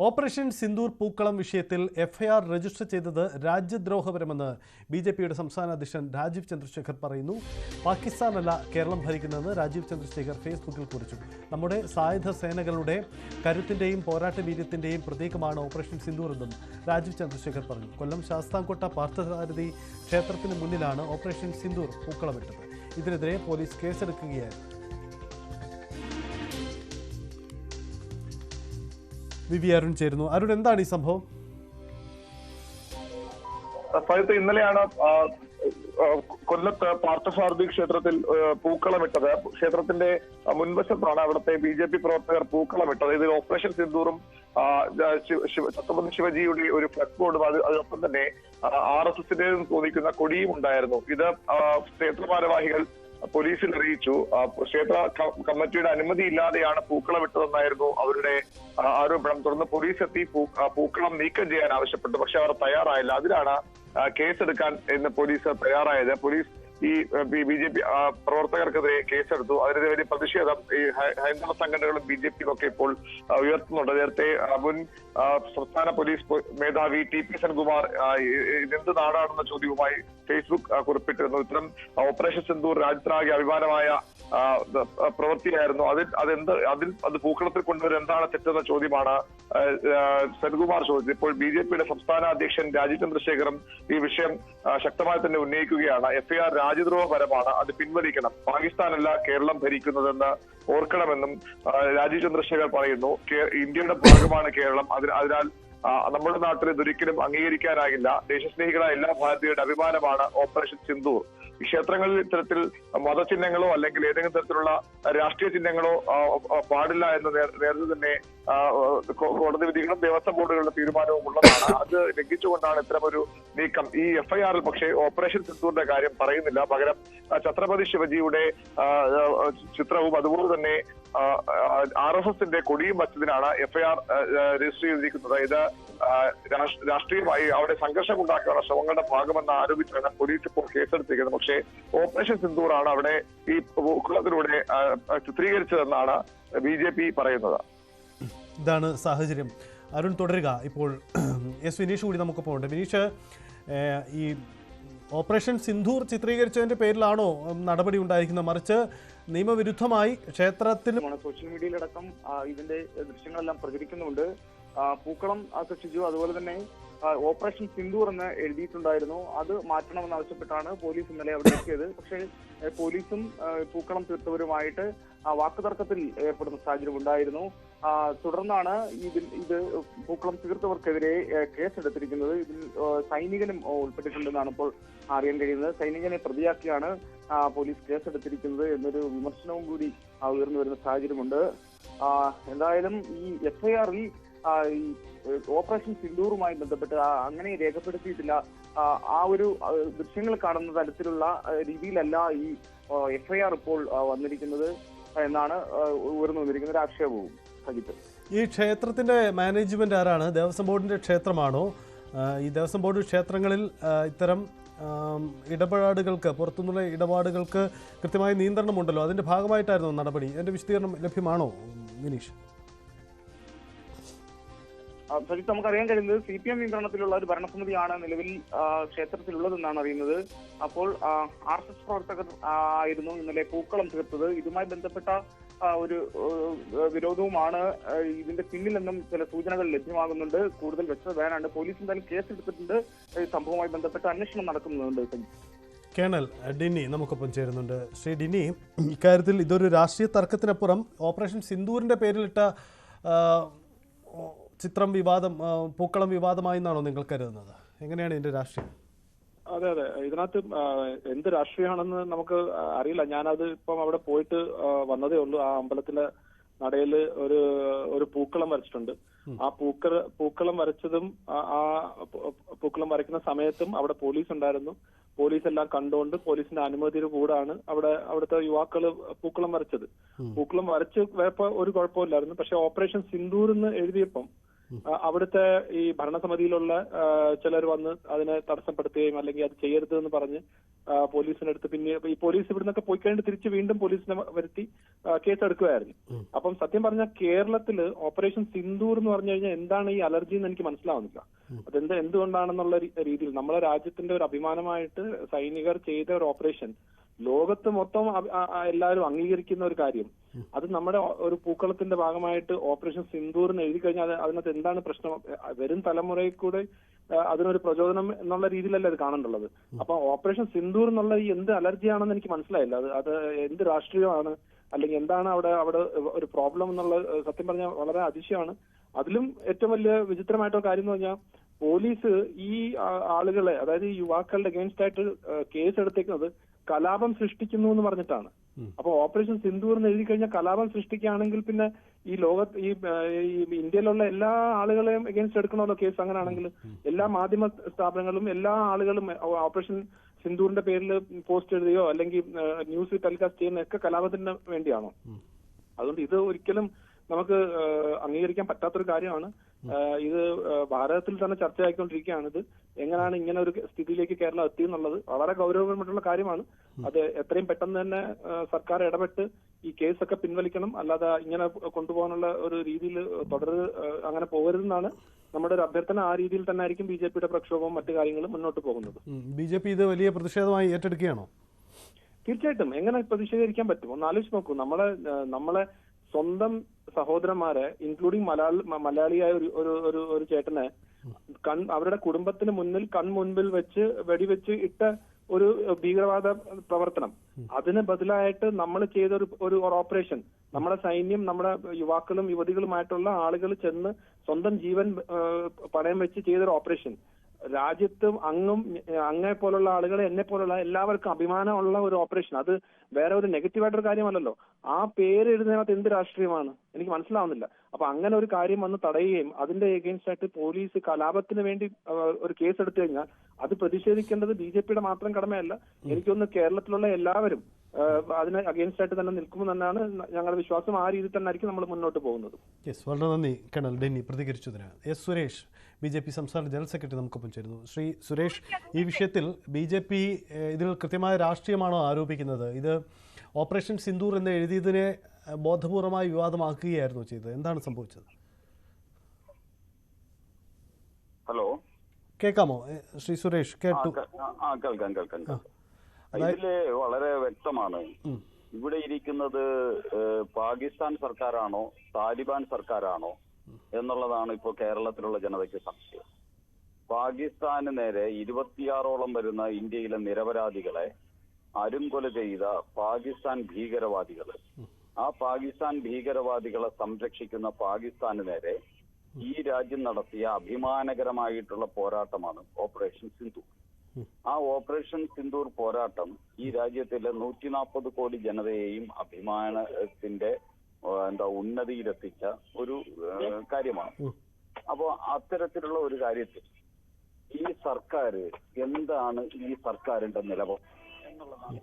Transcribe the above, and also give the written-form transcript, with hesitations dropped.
Operation Sindoor പൂക്കളം വിഷയത്തിൽ FIR register ചെയ്തത് രാജ്യദ്രോഹപരമെന്ന് ബിജെപിയുടെ സംസ്ഥാന അധ്യക്ഷൻ രാജീവ് ചന്ദ്രശേഖർ പറയുന്നു. പാകിസ്ഥാനല്ല കേരളം ഭരിക്കുന്നതെന്ന് രാജീവ് ചന്ദ്രശേഖർ ഫേസ്ബുക്കിൽ കുറിച്ചു. നമ്മുടെ സായുധ സേനകളുടെ കരുത്തിന്റെയും പോരാട്ട വീര്യത്തിന്റെയും പ്രതീകമാണ് ഓപ്പറേഷൻ സിന്ദൂർ എന്നും രാജീവ് ചന്ദ്രശേഖർ പറഞ്ഞു. കൊല്ലം ശാസ്താംകോട്ട പാർത്ഥസാരഥി ക്ഷേത്രത്തിന് മുന്നിലാണ് ഓപ്പറേഷൻ സിന്ദൂർ പൂക്കളമിട്ടത്. ഇതിനെതിരെ പോലീസ് കേസെടുക്കുകയായിരുന്നു. വി അരുൺ ചേരുന്നു. അരുൺ, എന്താണ് ഈ സംഭവം? ഇന്നലെയാണ് കൊല്ലത്ത് പാർത്ഥസാരഥി ക്ഷേത്രത്തിൽ പൂക്കളമിട്ടത്. ക്ഷേത്രത്തിന്റെ മുൻവശത്താണ് അവിടുത്തെ BJP പ്രവർത്തകർ പൂക്കളമിട്ടത്. ഇതിൽ ഓപ്പറേഷൻ സിന്ദൂറും ഛത്രപതി ശിവജിയുടെ ഒരു ഫ്ലക്സ് ബോർഡും അതിനൊപ്പം തന്നെ RSSന്റെ തോന്നിക്കുന്ന കൊടിയും ഉണ്ടായിരുന്നു. ഇത് ക്ഷേത്ര ഭാരവാഹികൾ പോലീസിൽ അറിയിച്ചു. ക്ഷേത്ര കമ്മിറ്റിയുടെ അനുമതി ഇല്ലാതെയാണ് പൂക്കളമിട്ടതെന്നായിരുന്നു അവരുടെ ആരോപണം. തുടർന്ന് പോലീസ് എത്തി പൂക്കളം നീക്കം ചെയ്യാൻ ആവശ്യപ്പെട്ടു. പക്ഷെ അവർ തയ്യാറായില്ല. അതിലാണ് കേസെടുക്കാൻ എന്ന് പോലീസ് തയ്യാറായത്. പോലീസ് ഈ BJP പ്രവർത്തകർക്കെതിരെ കേസെടുത്തു. അതിനെതിരെ വലിയ പ്രതിഷേധം ഈ ഹൈന്ദവ സംഘടനകളും BJPയും ഒക്കെ ഇപ്പോൾ ഉയർത്തുന്നുണ്ട്. നേരത്തെ മുൻ സംസ്ഥാന പോലീസ് മേധാവി TP സെൻകുമാർ ഇതെന്ത് നാടാണെന്ന ചോദ്യവുമായി ഫേസ്ബുക്ക് കുറിപ്പിട്ടിരുന്നു. ഇത്തരം ഓപ്പറേഷൻ സിന്ദൂർ രാജ്യത്തിനാകെ അഭിമാനമായ പ്രവൃത്തിയായിരുന്നു. അത് പൂക്കളത്തിൽ കൊണ്ടുവരുന്ന എന്താണ് തെറ്റെന്ന ചോദ്യമാണ് സെൻകുമാർ ചോദിച്ചത്. ഇപ്പോൾ BJPയുടെ സംസ്ഥാന അധ്യക്ഷൻ രാജീവ് ചന്ദ്രശേഖറും ഈ വിഷയം ശക്തമായി തന്നെ ഉന്നയിക്കുകയാണ്. FIR രാജ്യദ്രോഹപരമാണ്, അത് പിൻവലിക്കണം. പാകിസ്ഥാനല്ല കേരളം ഭരിക്കുന്നതെന്ന് ഓർക്കണമെന്നും രാജീവ് ചന്ദ്രശേഖർ പറയുന്നു. ഇന്ത്യയുടെ ഭാഗമാണ് കേരളം. അതിനാൽ നമ്മുടെ നാട്ടിൽ ഇതൊരിക്കലും അംഗീകരിക്കാനാകില്ല. ദേശസ്നേഹികളായ എല്ലാ ഭാരതീയരുടെ അഭിമാനമാണ് ഓപ്പറേഷൻ സിന്ദൂർ. ഈ ക്ഷേത്രങ്ങളിൽ ഇത്തരത്തിൽ മതചിഹ്നങ്ങളോ അല്ലെങ്കിൽ ഏതെങ്കിലും തരത്തിലുള്ള രാഷ്ട്രീയ ചിഹ്നങ്ങളോ പാടില്ല എന്ന് നേരത്തെ തന്നെ കോടതി വിധികളും ദേവസ്വം ബോർഡുകളുടെ തീരുമാനവും ഉള്ളതാണ്. അത് ലംഘിച്ചുകൊണ്ടാണ് ഇത്തരമൊരു നീക്കം. ഈ FIRൽ പക്ഷേ ഓപ്പറേഷൻ സിന്ദൂറിന്റെ കാര്യം പറയുന്നില്ല. പകരം ഛത്രപതി ശിവജിയുടെ ചിത്രവും അതുപോലെ തന്നെ RSSന്റെ കൊടിയും വച്ചതിനാണ് FIR രജിസ്റ്റർ ചെയ്തിരിക്കുന്നത്. ഇത് രാഷ്ട്രീയമായി അവിടെ സംഘർഷം ഉണ്ടാക്കാനുള്ള ശ്രമങ്ങളുടെ ഭാഗമെന്ന് ആരോപിച്ചാണ് പോലീസ് ഇപ്പോൾ കേസെടുത്തിരിക്കുന്നത്. പക്ഷേ ഓപ്പറേഷൻ സിന്ദൂറാണ് അവിടെ ഈ പൂക്കളത്തിലൂടെ ചിത്രീകരിച്ചതെന്നാണ് BJP പറയുന്നത്. ഇതാണ് സാഹചര്യം. അരുൺ തുടരുക. ഇപ്പോൾ എസ് വിനീഷ് കൂടി നമുക്കൊപ്പം ഉണ്ട്. വിനീഷ്, ഈ ഓപ്പറേഷൻ സിന്ദൂർ ചിത്രീകരിച്ചതിന്റെ പേരിലാണോ നടപടി ഉണ്ടായിരിക്കുന്നത്? മറിച്ച് നിയമവിരുദ്ധമായി ക്ഷേത്രത്തിൽ സോഷ്യൽ മീഡിയയിലടക്കം ഇതിന്റെ ദൃശ്യങ്ങളെല്ലാം പ്രചരിക്കുന്നുണ്ട്. പൂക്കളം സൃഷ്ടിച്ചു. അതുപോലെ തന്നെ ഓപ്പറേഷൻ സിന്ദൂർ എന്ന് എഴുതിയിട്ടുണ്ടായിരുന്നു. അത് മാറ്റണമെന്ന് ആവശ്യപ്പെട്ടാണ് പോലീസ് ഇന്നലെ അവിടെ എത്തിയത്. പക്ഷേ പോലീസും പൂക്കളം തീർത്തവരുമായിട്ട് വാക്കുതർക്കത്തിൽ ഏർപ്പെടുന്ന സാഹചര്യം ഉണ്ടായിരുന്നു. തുടർന്നാണ് ഇത് പൂക്കളം തീർത്തവർക്കെതിരെ കേസെടുത്തിരിക്കുന്നത്. ഇതിൽ സൈനികനും ഉൾപ്പെട്ടിട്ടുണ്ടെന്നാണ് ഇപ്പോൾ അറിയാൻ കഴിയുന്നത്. സൈനികനെ പ്രതിയാക്കിയാണ് പോലീസ് കേസെടുത്തിരിക്കുന്നത് എന്നൊരു വിമർശനവും കൂടി ഉയർന്നു വരുന്ന സാഹചര്യമുണ്ട്. എന്തായാലും ഈ FIRൽ ഈ ഓപ്പറേഷൻ സിന്ദൂറുമായി ബന്ധപ്പെട്ട് അങ്ങനെ രേഖപ്പെടുത്തിയിട്ടില്ല. ആ ഒരു ദൃശ്യങ്ങൾ കാണുന്ന തരത്തിലുള്ള രീതിയിലല്ല ഈ FIR ഇപ്പോൾ വന്നിരിക്കുന്നത് എന്നാണ് ഉയർന്നു വന്നിരിക്കുന്ന ഒരു ആക്ഷേപവും. സജിത്ത്, ഈ ക്ഷേത്രത്തിന്റെ മാനേജ്മെന്റ് ആരാണ്? ദേവസ്വം ബോർഡിന്റെ ക്ഷേത്രമാണോ? ഈ ദേവസ്വം ബോർഡ് ക്ഷേത്രങ്ങളിൽ ഇത്തരം ഇടപാടുകൾക്ക്, പുറത്തുനിന്നുള്ള ഇടപാടുകൾക്ക് കൃത്യമായ നിയന്ത്രണമുണ്ടല്ലോ. അതിന്റെ ഭാഗമായിട്ടായിരുന്നു നടപടി. അതിന്റെ വിശദീകരണം ലഭ്യമാണോ വിനീഷ്? സജിത്ത്, നമുക്കറിയാൻ കഴിയുന്നത് CPM നിയന്ത്രണത്തിലുള്ള ഒരു ഭരണസമിതിയാണ് നിലവിൽ ക്ഷേത്രത്തിലുള്ളതെന്നാണ് അറിയുന്നത്. അപ്പോൾ RSS പ്രവർത്തകർ ആയിരുന്നു ഇന്നലെ പൂക്കളം തീർത്തത്. ഇതുമായി ബന്ധപ്പെട്ട ഒരു വിരോധവുമാണ് ഇതിന്റെ പിന്നിലെന്നും ചില സൂചനകൾ ലഭ്യമാകുന്നുണ്ട്. കൂടുതൽ വ്യക്തത വേണമുണ്ട്. പോലീസ് എന്തായാലും കേസെടുത്തിട്ടുണ്ട്. സംഭവവുമായി ബന്ധപ്പെട്ട അന്വേഷണം നടക്കുന്നുണ്ട്. കേണൽ ഡിന്നി നമുക്കൊപ്പം ചേരുന്നുണ്ട്. ശ്രീ ഡിന്നി, ഇക്കാര്യത്തിൽ ഇതൊരു രാഷ്ട്രീയ തർക്കത്തിനപ്പുറം ഓപ്പറേഷൻ സിന്ദൂറിന്റെ പേരിലിട്ട ചിത്രം വിവാദം, പൂക്കളം വിവാദമായി എന്നാണോ നിങ്ങൾ കരുതുന്നത്? എങ്ങനെയാണ് ഇതിന്റെ രാഷ്ട്രീയം? അതെ, ഇതിനകത്ത് എന്ത് രാഷ്ട്രീയമാണെന്ന് നമുക്ക് അറിയില്ല. ഞാനത് ഇപ്പം അവിടെ പോയിട്ട് വന്നതേ ഉള്ളൂ. ആ അമ്പലത്തിലെ നടയില് ഒരു പൂക്കളം വരച്ചിട്ടുണ്ട്. ആ പൂക്കളം വരച്ചതും ആ പൂക്കളം വരയ്ക്കുന്ന സമയത്തും അവിടെ പോലീസ് ഉണ്ടായിരുന്നു. പോലീസ് എല്ലാം കണ്ടുകൊണ്ട് പോലീസിന്റെ അനുമതിയുടെ കൂടാണ് അവിടുത്തെ യുവാക്കള് പൂക്കളം വരച്ചത്. പൂക്കളം വരച്ച് വേപ്പ ഒരു കുഴപ്പമില്ലായിരുന്നു. പക്ഷെ ഓപ്പറേഷൻ സിന്ദൂർ എന്ന് എഴുതിയപ്പം അവിടുത്തെ ഈ ഭരണസമിതിയിലുള്ള ചിലർ വന്ന് അതിനെ തടസ്സപ്പെടുത്തുകയും അല്ലെങ്കിൽ അത് ചെയ്യരുത് എന്ന് പറഞ്ഞ് പോലീസിനടുത്ത് പിന്നെ ഈ പോലീസ് ഇവിടുന്നൊക്കെ പോയി കഴിഞ്ഞിട്ട് തിരിച്ച് വീണ്ടും പോലീസിനെ വരുത്തി കേസെടുക്കുകയായിരുന്നു. അപ്പം സത്യം പറഞ്ഞാൽ കേരളത്തില് ഓപ്പറേഷൻ സിന്ദൂർ എന്ന് പറഞ്ഞു കഴിഞ്ഞാൽ എന്താണ് ഈ അലർജി എന്ന് എനിക്ക് മനസ്സിലാവുന്നില്ല. എന്തുകൊണ്ടാണെന്നുള്ള രീതിയിൽ നമ്മളെ രാജ്യത്തിന്റെ ഒരു അഭിമാനമായിട്ട് സൈനികർ ചെയ്ത ഒരു ഓപ്പറേഷൻ ലോകത്ത് മൊത്തം എല്ലാവരും അംഗീകരിക്കുന്ന ഒരു കാര്യം, അത് നമ്മുടെ ഒരു പൂക്കളത്തിന്റെ ഭാഗമായിട്ട് ഓപ്പറേഷൻ സിന്ദൂർ എന്ന് എഴുതി കഴിഞ്ഞാൽ അതിനകത്ത് എന്താണ് പ്രശ്നം? വരും തലമുറയിൽ കൂടെ അതിനൊരു പ്രചോദനം എന്നുള്ള രീതിയിലല്ലേ അത് കാണേണ്ടുള്ളത്. അപ്പൊ ഓപ്പറേഷൻ സിന്ദൂർ എന്നുള്ള ഈ എന്ത് അലർജിയാണെന്ന് എനിക്ക് മനസ്സിലായില്ല. അത് എന്ത് രാഷ്ട്രീയമാണ് അല്ലെങ്കിൽ എന്താണ് അവിടെ ഒരു പ്രോബ്ലം എന്നുള്ള സത്യം പറഞ്ഞാൽ വളരെ അതിശയമാണ്. അതിലും ഏറ്റവും വലിയ വിചിത്രമായിട്ടുള്ള കാര്യം എന്ന് പറഞ്ഞാൽ പോലീസ് ഈ ആളുകളെ, അതായത് ഈ യുവാക്കളുടെ അഗേൻസ്റ്റ് ആയിട്ട് കേസ് എടുത്തേക്കുന്നത് കലാപം സൃഷ്ടിക്കുന്നു എന്ന് പറഞ്ഞിട്ടാണ്. അപ്പൊ ഓപ്പറേഷൻ സിന്ദൂർ എന്ന് എഴുതി കഴിഞ്ഞാൽ കലാപം സൃഷ്ടിക്കുകയാണെങ്കിൽ പിന്നെ ഈ ലോകത്ത് ഈ ഇന്ത്യയിലുള്ള എല്ലാ ആളുകളെയും അഗേൻസ്റ്റ് എടുക്കണമല്ലോ കേസ്. അങ്ങനെയാണെങ്കിൽ എല്ലാ മാധ്യമ സ്ഥാപനങ്ങളും എല്ലാ ആളുകളും ഓപ്പറേഷൻ സിന്ദൂറിന്റെ പേരിൽ പോസ്റ്റ് എഴുതുകയോ അല്ലെങ്കിൽ ന്യൂസ് ടെലികാസ്റ്റ് ചെയ്യുന്നതൊക്കെ കലാപത്തിന് വേണ്ടിയാണോ? അതുകൊണ്ട് ഇത് ഒരിക്കലും നമുക്ക് അംഗീകരിക്കാൻ പറ്റാത്തൊരു കാര്യമാണ്. ഇത് ഭാരതത്തിൽ തന്നെ ചർച്ചയായിക്കൊണ്ടിരിക്കുകയാണ്. ഇത് എങ്ങനെയാണ് ഇങ്ങനെ ഒരു സ്ഥിതിയിലേക്ക് കേരളം എത്തിയെന്നുള്ളത് വളരെ ഗൗരവമായിട്ടുള്ള കാര്യമാണ്. അത് എത്രയും പെട്ടെന്ന് തന്നെ സർക്കാർ ഇടപെട്ട് ഈ കേസൊക്കെ പിൻവലിക്കണം. അല്ലാതെ ഇങ്ങനെ കൊണ്ടുപോകാനുള്ള ഒരു രീതിയിൽ അങ്ങനെ പോകരുതെന്നാണ് നമ്മുടെ ഒരു അഭ്യർത്ഥന. ആ രീതിയിൽ തന്നെ ആയിരിക്കും BJPയുടെ പ്രക്ഷോഭവും മറ്റു കാര്യങ്ങളും മുന്നോട്ട് പോകുന്നത്. BJP ഇത് വലിയ പ്രതിഷേധമായി ഏറ്റെടുക്കുകയാണോ? തീർച്ചയായിട്ടും. എങ്ങനെ പ്രതിഷേധിക്കാൻ പറ്റും? ഒന്ന് ആലോചിച്ച് നോക്കൂ. നമ്മളെ സ്വന്തം സഹോദരന്മാരെ, ഇൻക്ലൂഡിങ് മലയാളിയായ ഒരു ചേട്ടനെ അവരുടെ കുടുംബത്തിന് മുന്നിൽ കൺമുൻപിൽ വെച്ച് വെടിവെച്ച് ഇട്ട ഒരു ഭീകരവാദ പ്രവർത്തനം, അതിന് ബദലായിട്ട് നമ്മൾ ചെയ്ത ഒരു ഓപ്പറേഷൻ, നമ്മുടെ സൈന്യം നമ്മുടെ യുവാക്കളും യുവതികളുമായിട്ടുള്ള ആളുകൾ ചെന്ന് സ്വന്തം ജീവൻ പണയം വെച്ച് ചെയ്തൊരു ഓപ്പറേഷൻ, രാജ്യത്തും അങ്ങേ പോലുള്ള ആളുകളെ എന്നെ പോലുള്ള എല്ലാവർക്കും അഭിമാനമുള്ള ഒരു ഓപ്പറേഷൻ. അത് വേറെ ഒരു നെഗറ്റീവായിട്ടൊരു കാര്യമല്ലല്ലോ. ആ പേര് എഴുതുന്നതിനകത്ത് എന്ത് രാഷ്ട്രീയമാണ് എനിക്ക് മനസ്സിലാവുന്നില്ല. അപ്പൊ അങ്ങനെ ഒരു കാര്യം വന്ന് തടയുകയും അതിന്റെ എഗെയിൻസ്റ്റ് ആയിട്ട് പോലീസ് കലാപത്തിന് വേണ്ടി ഒരു കേസ് എടുത്തു കഴിഞ്ഞാൽ അത് പ്രതിഷേധിക്കേണ്ടത് BJPയുടെ മാത്രം കടമയല്ല. എനിക്കൊന്ന് കേരളത്തിലുള്ള എല്ലാവരും അതിന് അഗെയിൻസ്റ്റ് ആയിട്ട് തന്നെ നിൽക്കുമെന്നാണ് ഞങ്ങളുടെ വിശ്വാസം. ആ രീതിയിൽ തന്നെ ആയിരിക്കും നമ്മൾ മുന്നോട്ട് പോകുന്നത്. വളരെ നന്ദി കേണൽ ഡെന്നി പ്രതികരിച്ചതിന്. S. സുരേഷ്, BJP സംസ്ഥാന ജനറൽ സെക്രട്ടറി നമുക്കൊപ്പം ചേരുന്നു. ശ്രീ സുരേഷ്, ഈ വിഷയത്തിൽ BJP ഇതിൽ കൃത്യമായ രാഷ്ട്രീയമാണോ ആരോപിക്കുന്നത്? ഇത് ഓപ്പറേഷൻ സിന്ദൂർ എന്ന് എഴുതിയതിനെ ബോധപൂർവമായി വിവാദമാക്കുകയായിരുന്നു ചെയ്തത്. എന്താണ് സംഭവിച്ചത്? ഹലോ, കേൾക്കാമോ ശ്രീ സുരേഷ്? കേട്ടു. കേൾക്കാം. ഇതില് വളരെ വ്യക്തമാണ്. ഇവിടെ ഇരിക്കുന്നത് പാകിസ്ഥാൻ സർക്കാരാണോ താലിബാൻ സർക്കാരാണോ എന്നുള്ളതാണ് ഇപ്പോൾ കേരളത്തിലുള്ള ജനതയ്ക്ക് സംശയം. പാകിസ്ഥാന് നേരെ 26ഓളം വരുന്ന ഇന്ത്യയിലെ നിരപരാധികളെ അരുംകൊല ചെയ്ത പാകിസ്ഥാൻ ഭീകരവാദികൾ, ആ പാകിസ്ഥാൻ ഭീകരവാദികളെ സംരക്ഷിക്കുന്ന പാകിസ്ഥാന് നേരെ ഈ രാജ്യം നടത്തിയ അഭിമാനകരമായിട്ടുള്ള പോരാട്ടമാണ് ഓപ്പറേഷൻ സിന്ദൂർ. ആ ഓപ്പറേഷൻ സിന്ദൂർ പോരാട്ടം ഈ രാജ്യത്തിലെ 140 കോടി ജനതയെയും അഭിമാനത്തിന്റെ ഉന്നതിയിലെത്തിച്ച ഒരു കാര്യമാണ്. അപ്പോ അത്തരത്തിലുള്ള ഒരു കാര്യത്തിൽ ഈ സർക്കാർ എന്താണ് ഈ സർക്കാരിന്റെ നിലപാട് എന്നുള്ളതാണ്